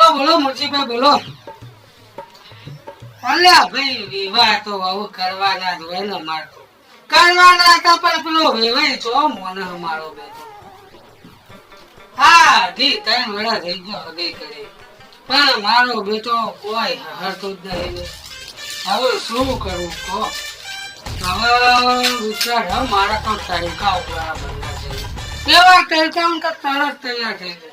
બોલો બોલો મુરજીભાઈ બોલો. અલ્યા ભાઈ વિવાહ તો આવું કરવાના જ હોય ને મારે કરવાના હતા પણ પેલો વેવાય છો મને મારો બેટો. હા જી 3 વર્ષ થઈ ગયો હગી કરી પણ મારો બેટો કોઈ હરતું જ નહીં. હવે શું કરું કહો. હવે વિચાર મારા તો તડકા ઉભા બન્યા છે એવા તડકા કે તરત તૈયાર થઈ જાય.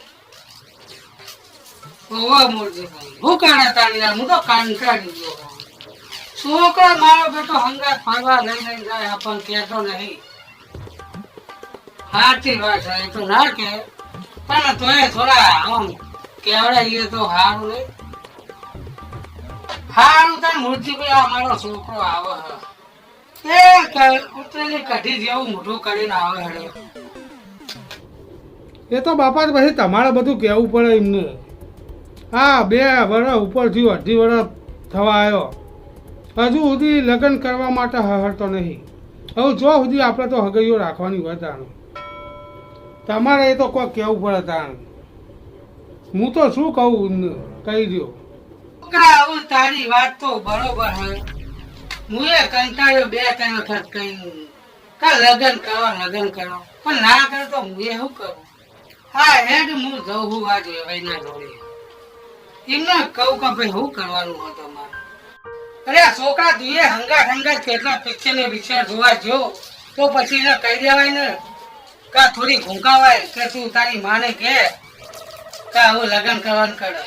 ઓવા મુરજીભાઈ હું કાણા તાણી હું તો કંટાળી ગયો. છોકરો મારો બેટો હંગાત ફરવા લઈ લઈને જાય આપણને કહેતો નહીં. સાચી વાત છે તો ના કે પણ તોય થોડા આમ કેવડાવીએ તો સારું નહીં. સારું થાય મુરજીભાઈ આ મારો છોકરો આવે એ ઉતરેલી કઢી જેવું મોઢું કરીને આવે હડે. એ તો બાપા પછી તમારે બધું કહેવું પડે એમને. હા 2 વર્ષ ઉપર થયું, 2.5 વર્ષ થવા આવ્યો, હજુ સુધી લગ્ન કરવા માટે હરતો નહીં. હવે જો સુધી આપણે તો હગઈઓ રાખવાની હોય તાણ તમારે એ તો કોઈ કહેવું પડે તાણ. હું તો શું કહું એમને કહી દો. તારી વાત તો બરોબર હે. હું એ કંટાળ્યો 2-3 વખત કઈ લગ્ન કરો પણ ના કરે તો હું એ શું કરું. હા હેડ હું જઉં હું આ વેવાઈ ના જોડે એમને કહું કે ભાઈ શું કરવાનું હતો મારે. અરે આ છોકરા તું એ હંગાત કેટલા પિક્ચર ને વિચાર જોવા જો તો પછી એને કહી દેવાય ને કા થોડી ઘૂંકાવાય કે તું તારી માને કે હું લગ્ન કરવાનું કરે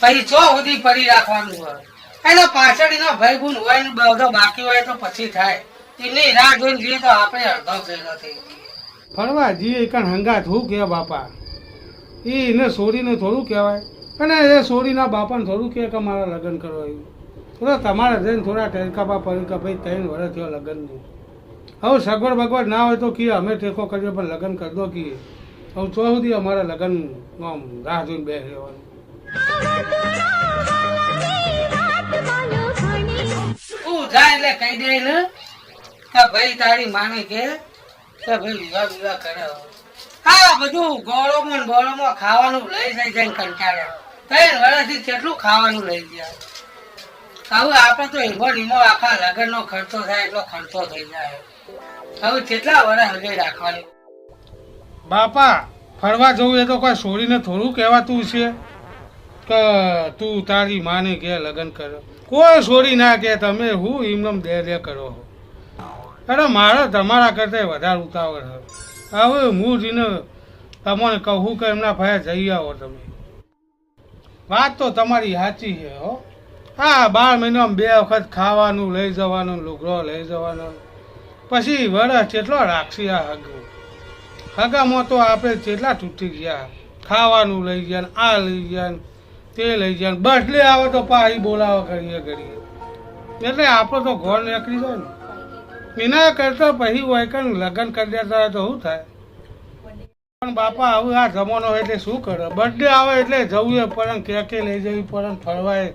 પછી ચો સુધી પડી રાખવાનું હોય. એનો પાછળ એનો ભાઈ ગુણ હોય ને બધો બાકી હોય તો પછી થાય. એમની રાહ જોઈને જઈએ તો આપણે અડધો ભેગો થઈ ગયો. ફરવા જઈએ કણ હંગાત શું કહે બાપા. એને છોડીને થોડું કહેવાય અને એ છોડીના બાપાને થોડું કહે કે મારા લગ્ન કરવા આવ્યું. થોડા તમારે જઈને થોડા ટેરકાપા પડી કે ભાઈ 3 વર્ષ થયો લગ્નનું. હવે સગવડ બગવડ ના હોય તો કીએ અમે ટેકો કરીએ પણ લગ્ન કરી દો કીએ. હવે ચો સુધી અમારા લગ્ન રાહ જોઈને બેસી રહેવાનું. તું જાય એટલે કહી દે ને કે ભાઈ તારી માને કે ભાઈ વિવાહ કરે. હા બધું ગોળોમાં ખાવાનું લઈ જાય છે કંટાળે 3 વર્ષથી કેટલું ખાવાનું લઈ ગયા. હવે આપણે તો ઈમો આખા લગ્ન નો ખર્ચો થાય એટલો ખર્ચો થઈ જાય. હવે કેટલા વર્ષ હગે રાખવાની. બાપા ફરવા જવું એ તો કોઈ છોડીને થોડું કહેવાતું છે કે તું તારી માને કે લગ્ન કરો. કોઈ છોડી ના કે તમે હું એમને દે કરો. અરે મારે તમારા કરતા વધારે ઉતાવળ છે. હવે હું જીને તમને કહું કે એમના ભાઈ જઈ આવો તમે. વાત તો તમારી સાચી છે હો. હા 12 મહિનામાં 2 વખત ખાવાનું લઈ જવાનું, લુગડો લઈ જવાનો, પછી વરસ કેટલો રાખશી આ હગામાં તો આપણે કેટલા તૂટી ગયા. ખાવાનું લઈ ગયા, આ લઈ ગયા, તે લઈ ગયા, બર્થડે આવે તો પાછી બોલાવો કરીએ એટલે આપણો તો ઘર નીકળી જાય ને. એના કરતા પછી હોય કે લગ્ન કરી દેતા તો શું થાય. પણ બાપા હવે આ જમાનો એટલે શું કરે. બર્થડે આવે એટલે જવું પડે, કેકે લઈ જવી પડે, ફરવાય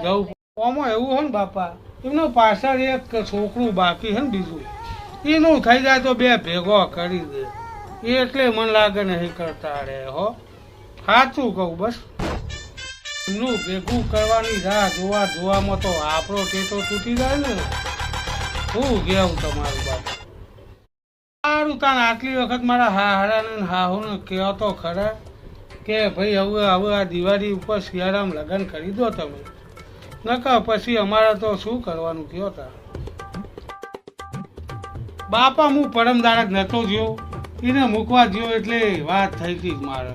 જવું. આમાં એવું હોય ને બાપા એમનું પાછળ એક છોકરું બાકી છે ને બીજું એનું થઈ જાય તો 2 ભેગો કરી દે એટલે મને લાગે નહીં કરતા રે હો. સાચું કહું બસ એમનું ભેગું કરવાની રાહ જોવામાં તો આપણો ટેટો તૂટી જાય ને. શું કેવું તમારું બાપા. સારું તાણ આટલી વખત મારા હાહરાને હાહુને કહો તો ખરા કે ભાઈ હવે આ દિવાળી ઉપર શિયાળામાં લગ્ન કરી દો તમે. નકા પછી અમારે તો શું કરવાનું કયો તા. બાપા હું પરમદાર જ નતો જ્યો એને મૂકવા જ્યો એટલે વાત થઈ હતી મારે.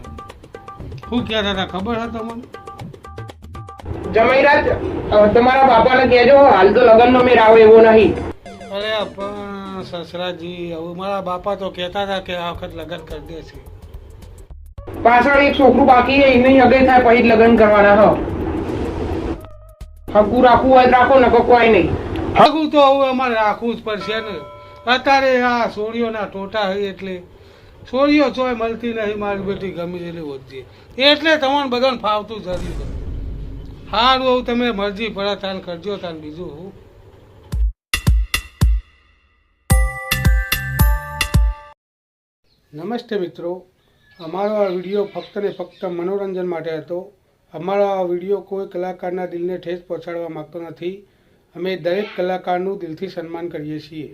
શું કહેતા હતા ખબર છે તમને? જમાઈરાજ તમારા બાપાને કહેજો હાલ તો લગ્નનો મેળ આવે એવો નહીં. અરે પણ સસરાજી હવે મારા બાપા તો કહેતા હતા કે આ વખત લગ્ન કરી દે છે. પાછળ એક છોકરું બાકી છે એની અગે થાય પછી જ લગ્ન કરવાના હો. હગું રાખવું હોય રાખો ને કોઈ નહીં. હગું તો હવે અમારે રાખવું જ પડશે ને. અત્યારે આ સોળીઓના ટોટા હોય એટલે સોળીઓ ચોય મળતી નહીં. મારી બેટી ગમે એટલી વધતી એટલે તમને બધાને ફાવતું જરી. સારું એવું તમે મરજી પડે તાન કરજો તાન. બીજું હું નમસ્તે મિત્રો, અમારો આ વિડીયો ફક્ત ને ફક્ત મનોરંજન માટે હતો. અમારો આ વિડીયો કોઈ કલાકારના દિલને ઠેસ પહોંચાડવા માગતો નથી. અમે દરેક કલાકારનું દિલથી સન્માન કરીએ છીએ.